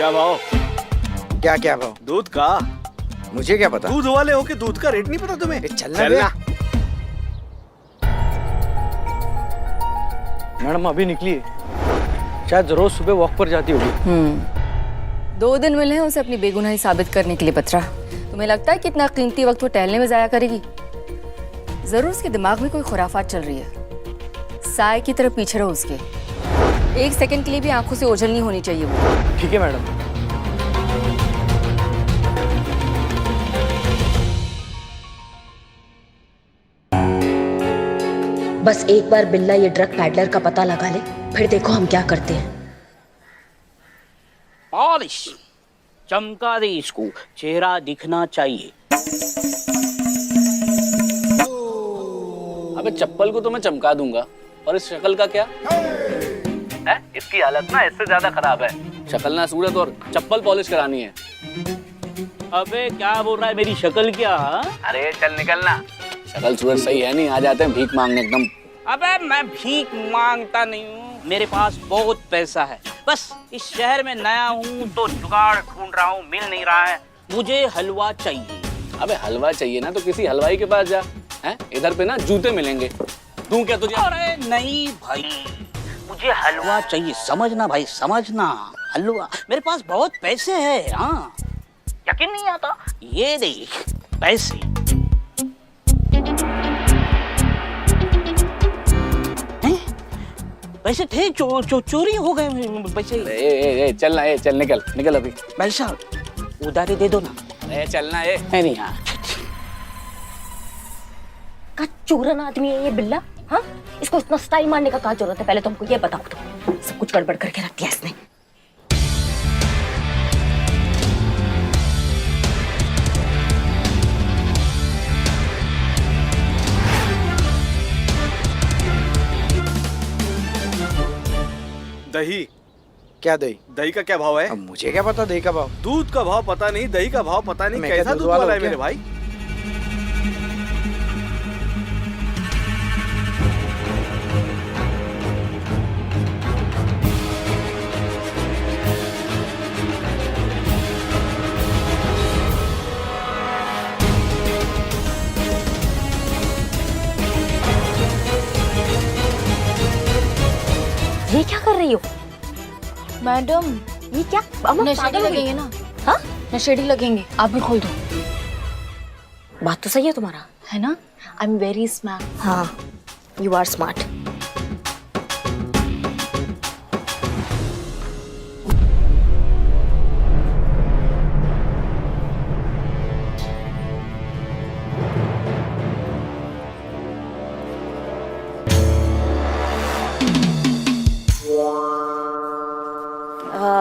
क्या भाव? क्या क्या भाव? दूध का। मुझे क्या पता? दूध वाले हो के दूध का रेट नहीं पता तुम्हें? चलना। मैडम अभी निकली है, शायद रोज सुबह वॉक पर जाती होगी। 2 दिन मिले हैं उसे अपनी बेगुनाही साबित करने के लिए। पत्रा, तुम्हें लगता है कितना कीमती वक्त वो टहलने में जाया करेगी? जरूर उसके दिमाग में कोई खुराफात चल रही है। साय की तरफ पीछे रहो उसके। 1 सेकंड के लिए भी आंखों से ओझल नहीं होनी चाहिए वो। ठीक है मैडम। बस एक बार बिल्ला ये ड्रग पैडलर का पता लगा ले, फिर देखो हम क्या करते हैं। पॉलिश चमका दे इसको, चेहरा दिखना चाहिए। अबे चप्पल को तो मैं चमका दूंगा, और इस शक्ल का क्या है? इसकी हालत ना इससे ज्यादा खराब है। शक्ल ना सूरत और चप्पल पॉलिश करानी है। अबे क्या बोल रहा है, मेरी शक्ल क्या? अरे चल निकलना। शक्ल सूरत सही है नहीं, आ जाते हैं भीख मांगने एकदम। अबे मैं भीख मांगता नहीं हूँ, मेरे पास बहुत पैसा है। बस इस शहर में नया हूँ तो जुगाड़ ढूंढ रहा हूँ, मिल नहीं रहा है। मुझे हलवा चाहिए। अबे हलवा चाहिए ना तो किसी हलवाई के पास जा। हैं इधर पे ना जूते मिलेंगे। दूं क्या तुझे? अरे नहीं भाई, मुझे हलवा चाहिए। समझना भाई, समझना। हलवा, मेरे पास बहुत पैसे हैं। हाँ, यकीन नहीं आता? ये देख पैसे। पैसे थे, चोरी हो गए पैसे। चलना, चल निकल अभी। भाई साहब उधारी दे दो ना। चलना नहीं हाँ। का चूरन आदमी है ये बिल्ला? हाँ, इसको इतना स्टाइल मारने का क्या जरूरत है? पहले तो हमको ये बताओ, तो सब कुछ गड़बड़ करके रख दिया इसने। दही। क्या दही? दही का क्या भाव है? अब मुझे क्या पता दही का भाव? दूध का भाव पता नहीं, दही का भाव पता नहीं। मैं कैसा क्या दूध दूध वाला वाला है हूँ मेरे क्या? भाई? ये क्या कर रही हो मैडम, ये क्या? अम्मा नशेड़ी पागल हो गई? लगेंगे ना? हाँ, नशेड़ी लगेंगे। आप भी खोल दो। बात तो सही है तुम्हारा। है ना? I am very smart. हाँ, यू आर स्मार्ट।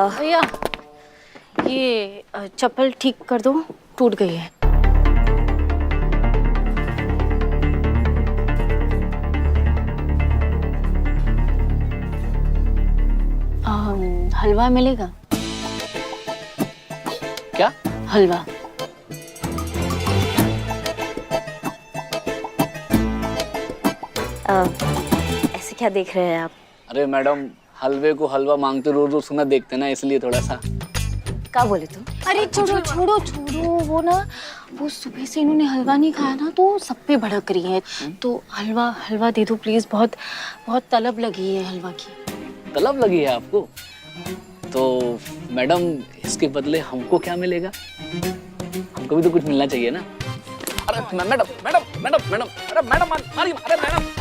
भैया, ये चप्पल ठीक कर दो, टूट गई है। हलवा मिलेगा? क्या हलवा? ऐसे क्या देख रहे हैं आप? अरे मैडम, हलवे को हलवा मांगते रोज रोज सुना देखते ना, इसलिए थोड़ा सा। क्या बोले तुम? अरे छोड़ो छोड़ो छोड़ो, वो ना, वो सुबह से इन्होंने हलवा नहीं खाया ना, तो सब पे भड़क रही है। तो हलवा हलवा दे दो प्लीज, बहुत बहुत तलब लगी है हलवा की। तलब लगी है आपको? तो मैडम इसके बदले हमको क्या मिलेगा? हमको भी तो कुछ मिलना चाहिए ना। अरे मैडम मैडम मैडम मैडम अरे मैडम मारिए, अरे मैडम।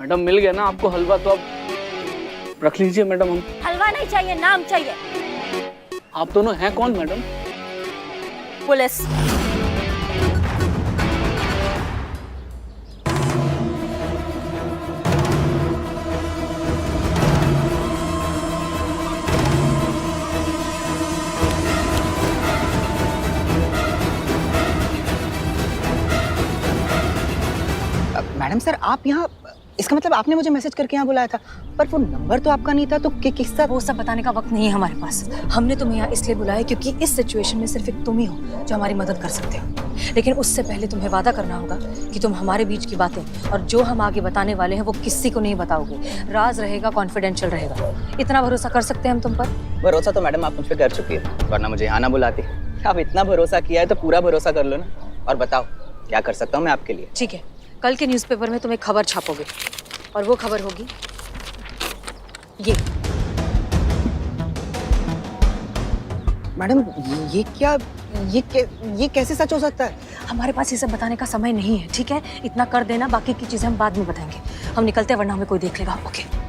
मैडम मिल गया ना आपको हलवा, तो अब रख लीजिए मैडम। हम हलवा नहीं चाहिए, नाम चाहिए। आप दोनों हैं कौन मैडम? पुलिस। मैडम सर, आप यहाँ इसका मतलब आपने मुझे मैसेज करके यहाँ बुलाया था, पर वो नंबर तो आपका नहीं था, तो किसका? वो सब बताने का वक्त नहीं है हमारे पास। हमने तुम्हें यहाँ इसलिए बुलाया क्योंकि इस सिचुएशन में सिर्फ एक तुम ही हो जो हमारी मदद कर सकते हो। लेकिन उससे पहले तुम्हें वादा करना होगा कि तुम हमारे बीच की बातें और जो हम आगे बताने वाले हैं वो किसी को नहीं बताओगे। राज रहेगा, कॉन्फिडेंशियल रहेगा। इतना भरोसा कर सकते हैं हम तुम पर? भरोसा तो मैडम आप मुझ पर कर चुकी है, वरना मुझे यहाँ ना बुलाती। आप इतना भरोसा किया है तो पूरा भरोसा कर लो ना। और बताओ क्या कर सकता हूँ मैं आपके लिए? ठीक है, कल के न्यूज़पेपर में तुम एक खबर छापोगे और वो खबर होगी ये। मैडम ये कैसे सच हो सकता है? हमारे पास ये सब बताने का समय नहीं है, ठीक है? इतना कर देना, बाकी की चीजें हम बाद में बताएंगे। हम निकलते हैं वरना हमें कोई देख लेगा। ओके।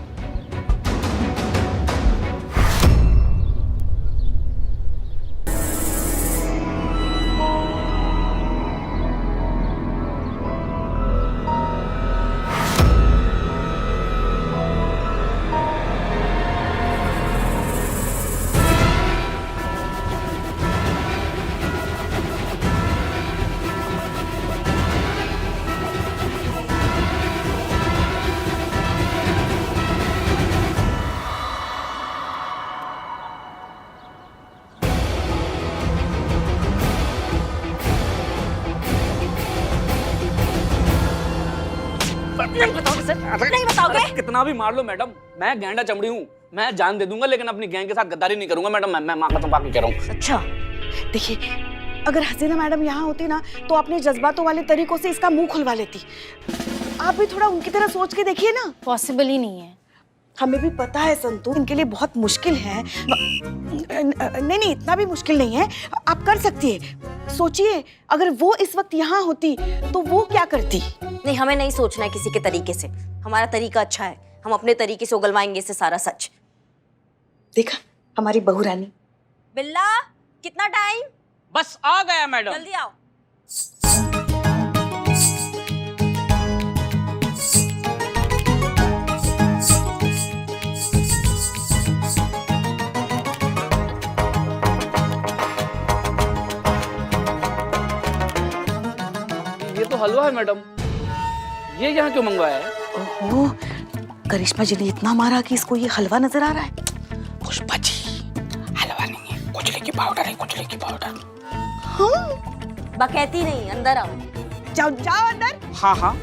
नहीं बताओगे सर? नहीं बताओगे? कितना भी मार लो मैडम, मैं गैंडा चमड़ी हूँ, मैं जान दे दूंगा, लेकिन अपनी गैंग के साथ गद्दारी नहीं करूंगा मैडम। मैं माँ कसम बाकी कह रहा हूँ। अच्छा, देखिए, अगर हसीना मैडम यहाँ होती ना तो अपने जज्बातों वाले तरीकों से इसका मुंह खुलवा लेती। आप भी थोड़ा उनकी तरह सोच के देखिए ना। पॉसिबल ही नहीं है। हमें भी पता है संतू, इनके लिए बहुत मुश्किल है। नहीं, इतना भी मुश्किल नहीं है, आप कर सकती है। सोचिए, अगर वो इस वक्त यहाँ होती तो वो क्या करती? नहीं, हमें नहीं सोचना है किसी के तरीके से। हमारा तरीका अच्छा है, हम अपने तरीके से उगलवाएंगे इससे सारा सच। देखा हमारी बहू रानी। बिल्ला, कितना टाइम? बस आ गया मैडम। जल्दी आओ। ये तो हलवा है मैडम, ये यहाँ क्यों मंगवाया है? ओहो, करिश्मा जी ने इतना मारा कि इसको ये हलवा नजर आ रहा है। पुष्पा जी, हलवा नहीं है, कुचले की पाउडर है, कुचले की पाउडर। बकैती नहीं, अंदर आओ। जाओ जाओ अंदर। हाँ हाँ।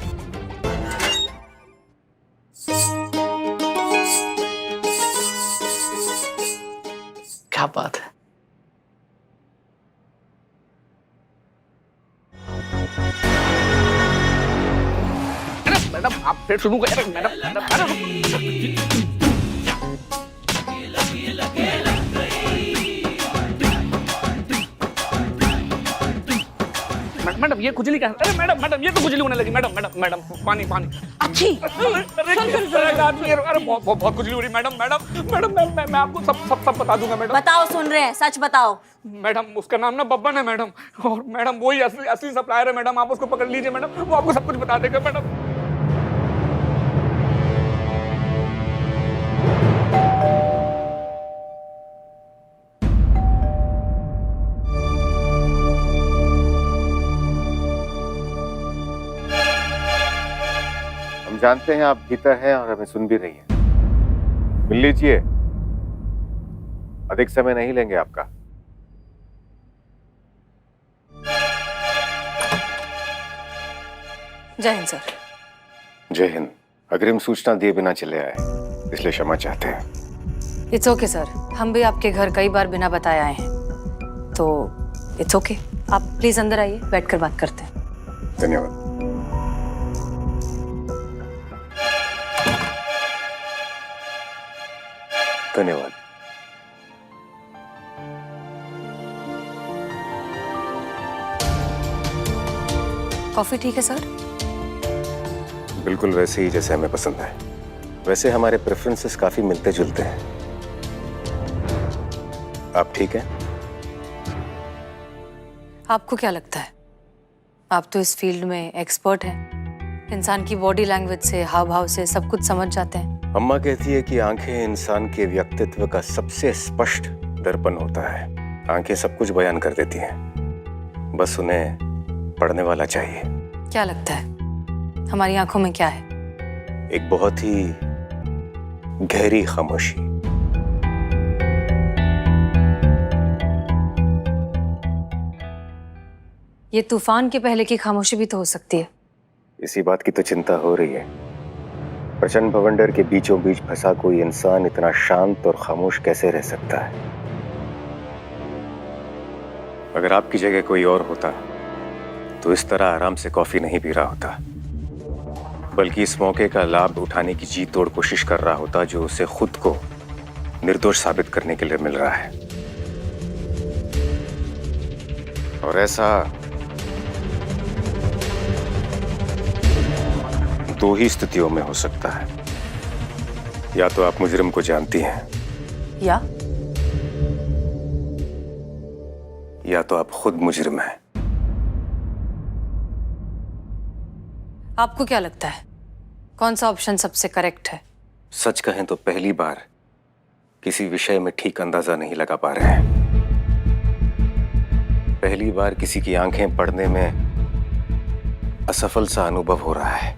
क्या बात है। मैडम आप फिर शुरू करें। मैडम ये खुजली क्या? अरे मैडम ये तो खुजली होने लगी। मैडम पानी। अच्छी। अरे बहुत खुजली हो रही मैडम। मैं आपको सब बता दूंगा मैडम। बताओ, सुन रहे हैं, सच बताओ। मैडम उसका नाम ना बब्बन है मैडम, और मैडम वही असली सप्लायर है मैडम। आप उसको पकड़ लीजिए मैडम, वो आपको सब कुछ बता देगा मैडम। हम जानते हैं आप भीतर हैं और हमें सुन भी रही हैं। मिल लीजिए, अधिक समय नहीं लेंगे आपका। जय हिंद सर। जय हिंद। अग्रिम सूचना दिए बिना चले आए, इसलिए क्षमा चाहते हैं। इट्स ओके सर, हम भी आपके घर कई बार बिना बताए आए हैं, तो इट्स ओके। आप प्लीज अंदर आइए, बैठकर बात करते हैं। धन्यवाद। धन्यवाद। कॉफी ठीक है सर? बिल्कुल वैसे ही जैसे हमें पसंद है। वैसे हमारे प्रेफरेंसेस काफी मिलते जुलते हैं। आप ठीक हैं? आपको क्या लगता है? आप तो इस फील्ड में एक्सपर्ट हैं। इंसान की बॉडी लैंग्वेज से, हाव भाव से सब कुछ समझ जाते हैं। अम्मा कहती है कि आंखें इंसान के व्यक्तित्व का सबसे स्पष्ट दर्पण होता है। आंखें सब कुछ बयान कर देती हैं, बस उन्हें पढ़ने वाला चाहिए। क्या लगता है हमारी आंखों में क्या है? एक बहुत ही गहरी खामोशी। ये तूफान के पहले की खामोशी भी तो हो सकती है। इसी बात की तो चिंता हो रही है। प्रचंड भवंडर के बीचों बीच फंसा कोई इंसान इतना शांत और खामोश कैसे रह सकता है? अगर आपकी जगह कोई और होता तो इस तरह आराम से कॉफी नहीं पी रहा होता, बल्कि इस मौके का लाभ उठाने की जी तोड़ कोशिश कर रहा होता जो उसे खुद को निर्दोष साबित करने के लिए मिल रहा है। और ऐसा दो ही स्थितियों में हो सकता है। या तो आप मुजरिम को जानती हैं, या तो आप खुद मुजरिम हैं। आपको क्या लगता है कौन सा ऑप्शन सबसे करेक्ट है? सच कहें तो पहली बार किसी विषय में ठीक अंदाजा नहीं लगा पा रहे हैं। पहली बार किसी की आंखें पढ़ने में असफल सा अनुभव हो रहा है।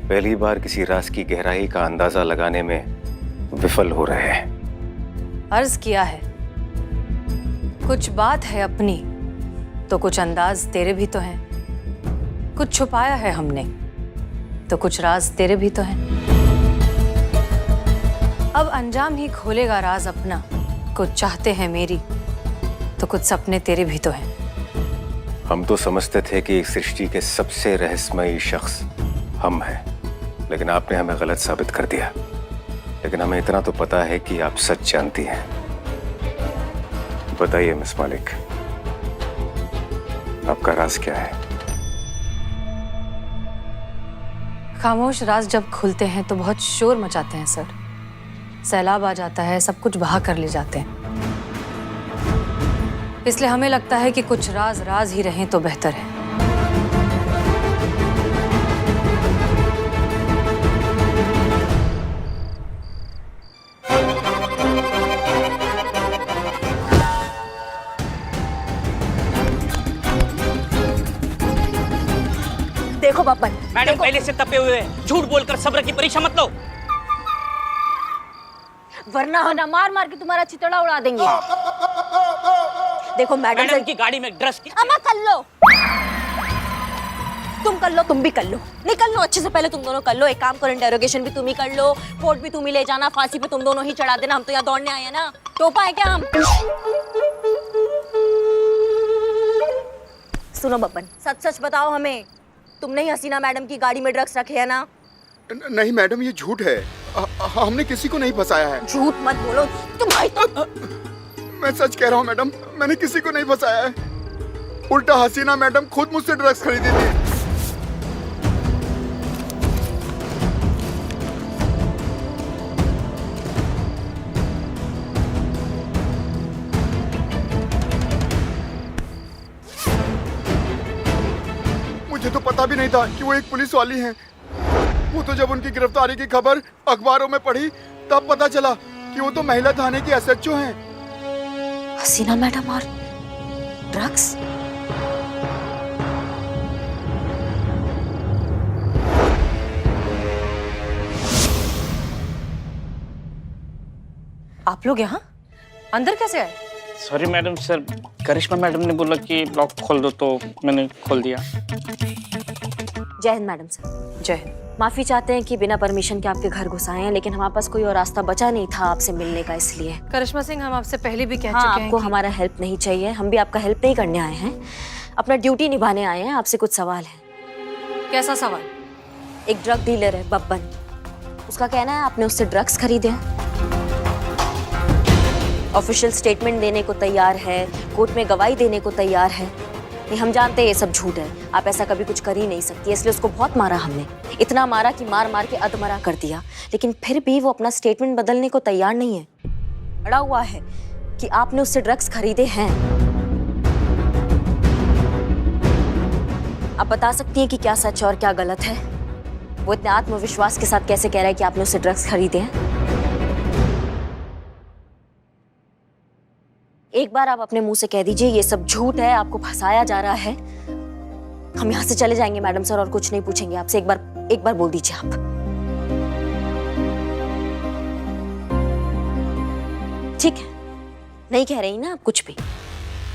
पहली बार किसी राज की गहराई का अंदाजा लगाने में विफल हो रहे हैं। अर्ज किया है, कुछ बात है अपनी तो कुछ अंदाज तेरे भी तो हैं। कुछ छुपाया है हमने तो कुछ राज तेरे भी तो हैं। अब अंजाम ही खोलेगा राज अपना। कुछ चाहते हैं मेरी तो कुछ सपने तेरे भी तो हैं। हम तो समझते थे कि इस सृष्टि के सबसे रहस्यमयी शख्स हम हैं, लेकिन आपने हमें गलत साबित कर दिया। लेकिन हमें इतना तो पता है कि आप सच जानती हैं। बताइए मिस मालिक, आपका राज क्या है? खामोश राज जब खुलते हैं तो बहुत शोर मचाते हैं सर। सैलाब आ जाता है, सब कुछ बहा कर ले जाते हैं। इसलिए हमें लगता है कि कुछ राज राज ही रहें तो बेहतर है। देखो बब्बन, मैडम पहले से तपे हुए हैं, झूठ बोलकर सब्र की परीक्षा मत लो। वरना हम ना मार मार के तुम्हारा चितड़ा उड़ा देंगे। देखो मैडम की गाड़ी में ड्रग्स की अम्मा कर लो, तुम कर लो, तुम भी कर लो, निकल लो अच्छे से। पहले तुम दोनों कर लो। एक काम करो, इंटेरोगेशन भी तुम ही कर लो, कोर्ट भी तुम ही ले जाना, फांसी पे तुम दोनों ही चढ़ा देना। हम तो यहाँ दौड़ने आए हैं ना, टोपा है क्या हम? सुनो बब्बन, सच सच बताओ हमें, तुमने ही हसीना मैडम की गाड़ी में ड्रग्स रखे है ना? नहीं मैडम, ये झूठ है। हमने किसी को नहीं फंसाया है। झूठ मत बोलो तुम्हारी तो। मैं सच कह रहा हूँ मैडम, मैंने किसी को नहीं फंसाया है। उल्टा हसीना मैडम खुद मुझसे ड्रग्स खरीदी थी। मुझे तो पता भी नहीं था कि वो एक पुलिस वाली हैं। वो तो जब उनकी गिरफ्तारी की खबर अखबारों में पढ़ी तब पता चला कि वो तो महिला थाने की एसएचओ हैं। हसीना मैडम और ड्रग्स? आप लोग यहाँ अंदर कैसे आए? सॉरी मैडम, सर करिश्मा मैडम ने बोला कि लॉक खोल दो तो मैंने खोल दिया। जय हिंद मैडम सर। जय हिंद। माफी चाहते हैं कि बिना परमिशन के आपके घर घुस आए हैं, लेकिन हमारे पास कोई और रास्ता बचा नहीं था आपसे मिलने का, इसलिए। करिश्मा सिंह, हम आपसे पहले भी कह हाँ, चुके हैं आपको कि... हमारा हेल्प नहीं चाहिए। हम भी आपका हेल्प नहीं करने आए हैं, अपना ड्यूटी निभाने आए हैं। आपसे कुछ सवाल है। कैसा सवाल? एक ड्रग डीलर है बब्बन, उसका कहना है आपने उससे ड्रग्स खरीदे हैं। ऑफिशियल स्टेटमेंट देने को तैयार है, कोर्ट में गवाही देने को तैयार है। ये हम जानते हैं ये सब झूठ है, आप ऐसा कभी कुछ कर ही नहीं सकती, इसलिए उसको बहुत मारा हमने। इतना मारा कि मार मार के अधमरा कर दिया, लेकिन फिर भी वो अपना स्टेटमेंट बदलने को तैयार नहीं है। अड़ा हुआ है कि आपने उससे ड्रग्स खरीदे हैं। आप बता सकती हैं कि क्या सच और क्या गलत है? वो इतने आत्मविश्वास के साथ कैसे कह रहा है कि आपने उससे ड्रग्स खरीदे हैं? एक बार आप अपने मुंह से कह दीजिए ये सब झूठ है, आपको फंसाया जा रहा है। हम यहाँ से चले जाएंगे मैडम सर, और कुछ नहीं पूछेंगे आपसे। एक बार एक बार बोल दीजिए आप। ठीक है, नहीं कह रही ना आप कुछ भी।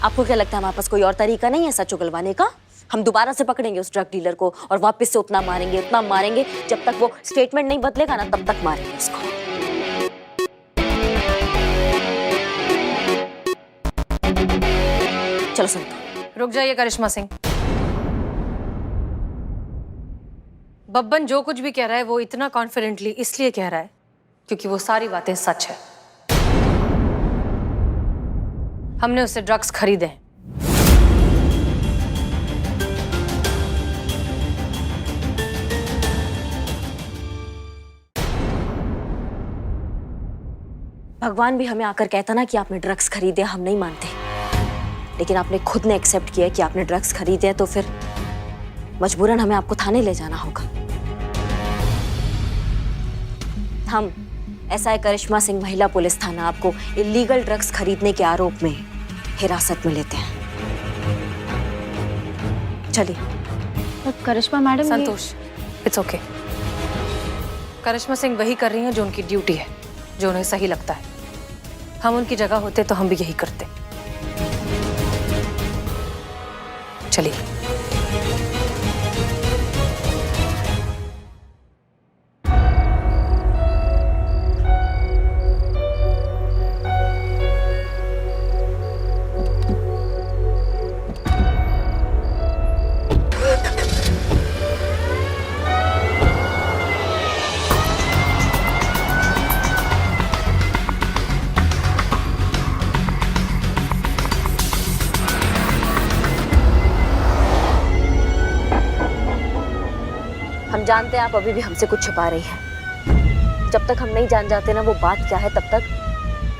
आपको क्या लगता है हमारे पास कोई और तरीका नहीं है सच उगलवाने का? हम दोबारा से पकड़ेंगे उस ड्रग डीलर को और वापस से उतना मारेंगे जब तक वो स्टेटमेंट नहीं बदलेगा ना, तब तक मारेंगे उसको। चलो संतू। रुक जाइए करिश्मा सिंह। बब्बन जो कुछ भी कह रहा है वो इतना कॉन्फिडेंटली इसलिए कह रहा है क्योंकि वो सारी बातें सच है। हमने उससे ड्रग्स खरीदे हैं। भगवान भी हमें आकर कहता ना कि आपने ड्रग्स खरीदे, हम नहीं मानते, लेकिन आपने खुद ने एक्सेप्ट किया कि आपने ड्रग्स खरीदे हैं, तो फिर मजबूरन हमें आपको थाने ले जाना होगा। हम एसआई करिश्मा सिंह महिला पुलिस थाना आपको इलीगल ड्रग्स खरीदने के आरोप में हिरासत में लेते हैं। चलिए। करिश्मा मैडम, संतोष, इट्स ओके। करिश्मा सिंह वही कर रही हैं जो उनकी ड्यूटी है, जो उन्हें सही लगता है। हम उनकी जगह होते तो हम भी यही करते। चलिए। हम जानते हैं आप अभी भी हमसे कुछ छुपा रही हैं। जब तक हम नहीं जान जाते ना वो बात क्या है, तब तक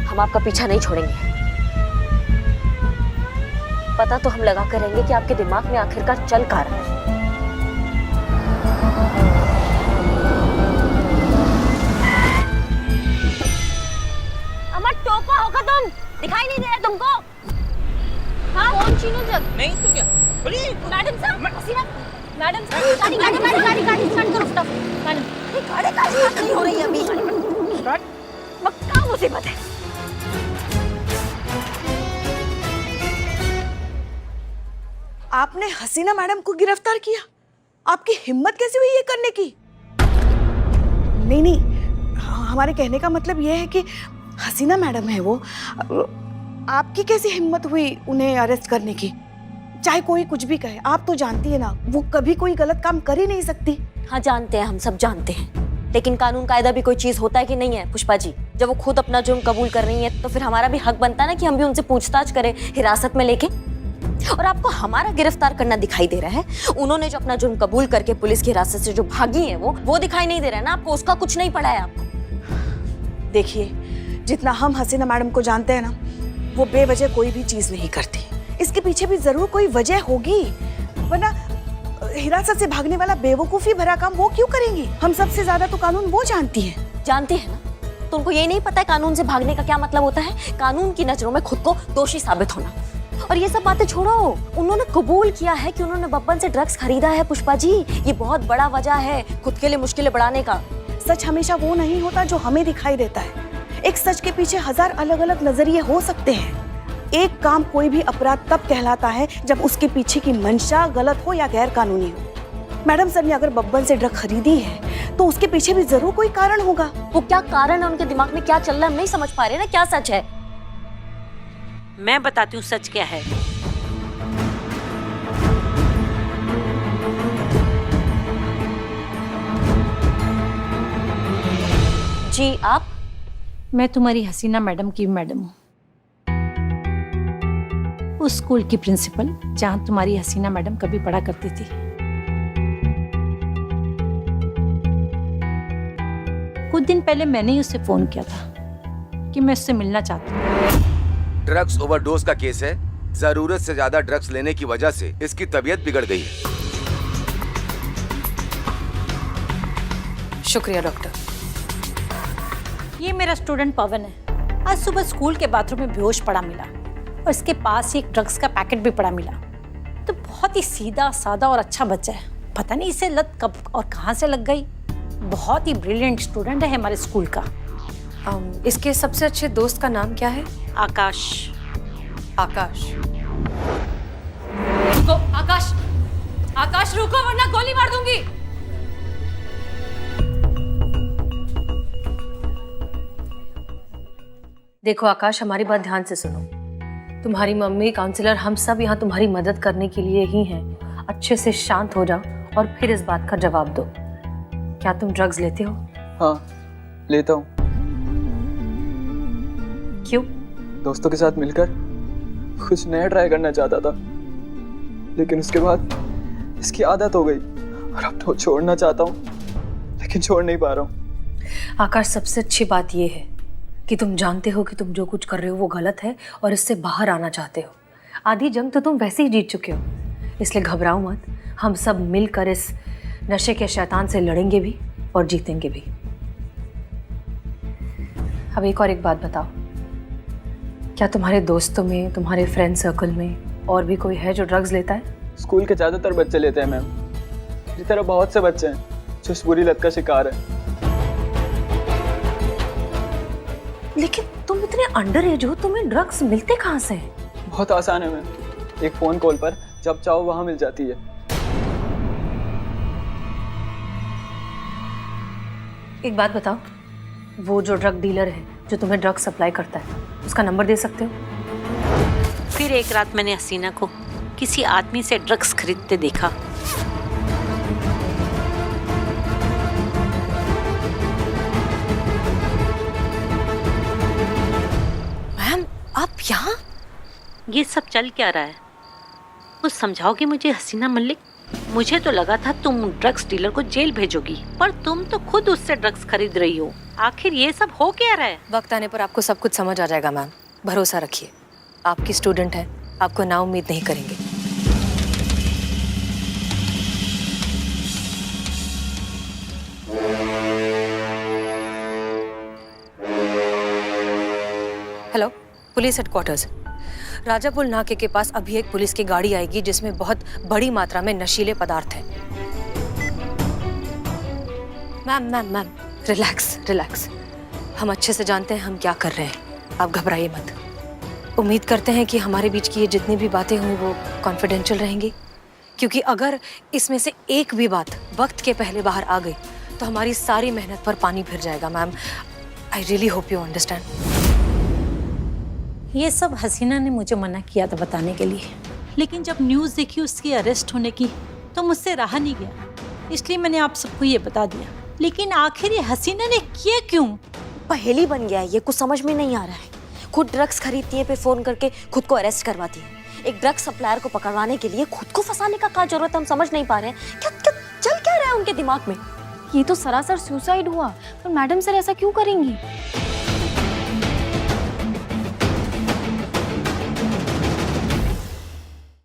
हम आपका पीछा नहीं छोड़ेंगे। पता तो हम लगा कर रहेंगे कि आपके दिमाग में आखिरकार चल क्या रहा है। अमर टोपा होगा तुम, दिखाई नहीं दे रहा तुमको? हाँ कौन चीनू जग? नहीं तो क्या? बोलिए मैडम साहब, हसीना मैडम साहब, गाड़ी स्टार्ट करो फटाफट। मैडम ये गाड़ी का स्टार्ट नहीं हो रही है अभी। स्टार्ट क्या मुसीबत है? आपने हसीना मैडम को गिरफ्तार किया? आपकी हिम्मत कैसे हुई ये करने की? नहीं, हमारे कहने का मतलब ये है कि हसीना मैडम है वो। आपकी कैसी हिम्मत हुई उन्हें अरेस्ट करने की? चाहे कोई कुछ भी कहे, आप तो जानती है ना वो कभी कोई गलत काम कर ही नहीं सकती। हाँ जानते हैं, हम सब जानते हैं, लेकिन कानून कायदा भी कोई चीज होता है कि नहीं है पुष्पा जी? जब वो खुद अपना जुर्म कबूल कर रही है तो फिर हमारा भी हक बनता है ना कि हम भी उनसे पूछताछ करें हिरासत में लेके। और आपको हमारा गिरफ्तार करना दिखाई दे रहा है, उन्होंने जो अपना जुर्म कबूल करके पुलिस की हिरासत से जो भागी है वो दिखाई नहीं दे रहा है ना आपको? उसका कुछ नहीं पड़ा है आपको? देखिए, जितना हम हसीना मैडम को जानते हैं ना, वो बेवजह कोई भी चीज नहीं करती। इसके पीछे भी जरूर कोई वजह होगी, वरना हिरासत से भागने वाला बेवकूफी भरा काम वो क्यों करेंगी? हम सबसे ज्यादा तो कानून वो जानती है। जानती है ना, तो उनको ये नहीं पता है कानून से भागने का क्या मतलब होता है? कानून की नजरों में खुद को दोषी साबित होना। और ये सब बातें छोड़ो, उन्होंने कबूल किया है कि उन्होंने बब्बन से ड्रग्स खरीदा है पुष्पा जी। ये बहुत बड़ा वजह है खुद के लिए मुश्किलें बढ़ाने का। सच हमेशा वो नहीं होता जो हमें दिखाई देता है। एक सच के पीछे हजार अलग अलग नजरिए हो सकते हैं। एक काम कोई भी अपराध तब कहलाता है जब उसके पीछे की मंशा गलत हो या गैर कानूनी हो। मैडम सर ने अगर बब्बन से ड्रग खरीदी है तो उसके पीछे भी जरूर कोई कारण होगा। वो क्या कारण है, उनके दिमाग में क्या चल रहा है, हम नहीं समझ पा रहे ना क्या सच है। मैं बताती हूँ सच क्या है। जी आप? मैं तुम्हारी हसीना मैडम की मैडम हूँ, उस स्कूल की प्रिंसिपल जहाँ तुम्हारी हसीना मैडम कभी पढ़ा करती थी। कुछ दिन पहले मैंने ही उससे फोन किया था कि मैं उससे मिलना चाहती हूँ। ड्रग्स ओवरडोज का केस है। जरूरत से ज्यादा ड्रग्स लेने की वजह से इसकी तबीयत बिगड़ गई है। शुक्रिया डॉक्टर। ये मेरा स्टूडेंट पवन है। आज सुबह स्कूल के बाथरूम में बेहोश पड़ा मिला और इसके पास ही एक ड्रग्स का पैकेट भी पड़ा मिला। तो बहुत ही सीधा सादा और अच्छा बच्चा है, पता नहीं इसे लत कब और कहाँ से लग गई। बहुत ही ब्रिलियंट स्टूडेंट है हमारे स्कूल का। इसके सबसे अच्छे दोस्त का नाम क्या है? आकाश। आकाश। रुको आकाश, आकाश रुको वरना गोली मार दूंगी। देखो आकाश, हमारी बात ध्यान से सुनो। तुम्हारी मम्मी, काउंसलर, हम सब यहाँ तुम्हारी मदद करने के लिए ही हैं। अच्छे से शांत हो जाओ और फिर इस बात का जवाब दो। क्या तुम ड्रग्स लेते हो? हाँ, लेता हूँ। क्यों? दोस्तों के साथ मिलकर कुछ नया ट्राई करना चाहता था, लेकिन उसके बाद इसकी आदत हो गई और अब तो छोड़ना चाहता हूँ, लेकिन छोड़ नहीं पा रहा हूँ। आकाश, सबसे अच्छी बात यह है कि तुम जानते हो कि तुम जो कुछ कर रहे हो वो गलत है और इससे बाहर आना चाहते हो। आधी जंग तो तुम वैसे ही जीत चुके हो, इसलिए घबराओ मत। हम सब मिलकर इस नशे के शैतान से लड़ेंगे भी और जीतेंगे भी। अब एक बात बताओ, क्या तुम्हारे दोस्तों में, तुम्हारे फ्रेंड सर्कल में और भी कोई है जो ड्रग्स लेता है? स्कूल के ज़्यादातर बच्चे लेते हैं मैम। मेरी तरह बहुत से बच्चे हैं जो इस बुरी लत का शिकार है। लेकिन तुम इतने अंडर एज हो, तुम्हें ड्रग्स मिलते कहाँ से हैं? बहुत आसान है मैम, एक फ़ोन कॉल पर जब चाहो वहाँ मिल जाती है। एक बात बताओ, वो जो ड्रग डीलर है जो तुम्हें ड्रग सप्लाई करता है, उसका नंबर दे सकते हो? फिर एक रात मैंने हसीना को किसी आदमी से ड्रग्स खरीदते देखा। मैम, आप यहाँ? ये सब चल क्या रहा है? कुछ समझाओगे मुझे हसीना मलिक? मुझे तो लगा था तुम ड्रग्स डीलर को जेल भेजोगी, पर तुम तो खुद उससे ड्रग्स खरीद रही हो। आखिर ये सब हो क्या रहा है? वक्त आने पर आपको सब कुछ समझ आ जाएगा मैम, भरोसा रखिए। आपकी स्टूडेंट है, आपको ना उम्मीद नहीं करेंगे। Hello, police headquarters. राजापुल नाके के पास अभी एक पुलिस की गाड़ी आएगी जिसमें बहुत बड़ी मात्रा में नशीले पदार्थ हैं। Ma'am, relax. हम अच्छे से जानते हैं हम क्या कर रहे हैं, आप घबराइए मत। उम्मीद करते हैं कि हमारे बीच की ये जितनी भी बातें हुई वो कॉन्फिडेंशियल रहेंगी, क्योंकि अगर इसमें से एक भी बात वक्त के पहले बाहर आ गई तो हमारी सारी मेहनत पर पानी फिर जाएगा। Ma'am, I really hope you understand. ये सब हसीना ने मुझे मना किया था बताने के लिए, लेकिन जब न्यूज़ देखी उसकी अरेस्ट होने की तो मुझसे रहा नहीं गया, इसलिए मैंने आप सबको ये बता दिया। लेकिन आखिर ये हसीना ने किया क्यों? पहेली बन गया है ये, कुछ समझ में नहीं आ रहा है। खुद ड्रग्स खरीदती है, फिर फोन करके खुद को अरेस्ट करवाती है। एक ड्रग्स सप्लायर को पकड़वाने के लिए खुद को फंसाने का क्या जरूरत है, हम समझ नहीं पा रहे हैं। क्या चल क्या रहा है उनके दिमाग में? ये तो सरासर सुसाइड हुआ, पर मैडम सर ऐसा क्यों करेंगी?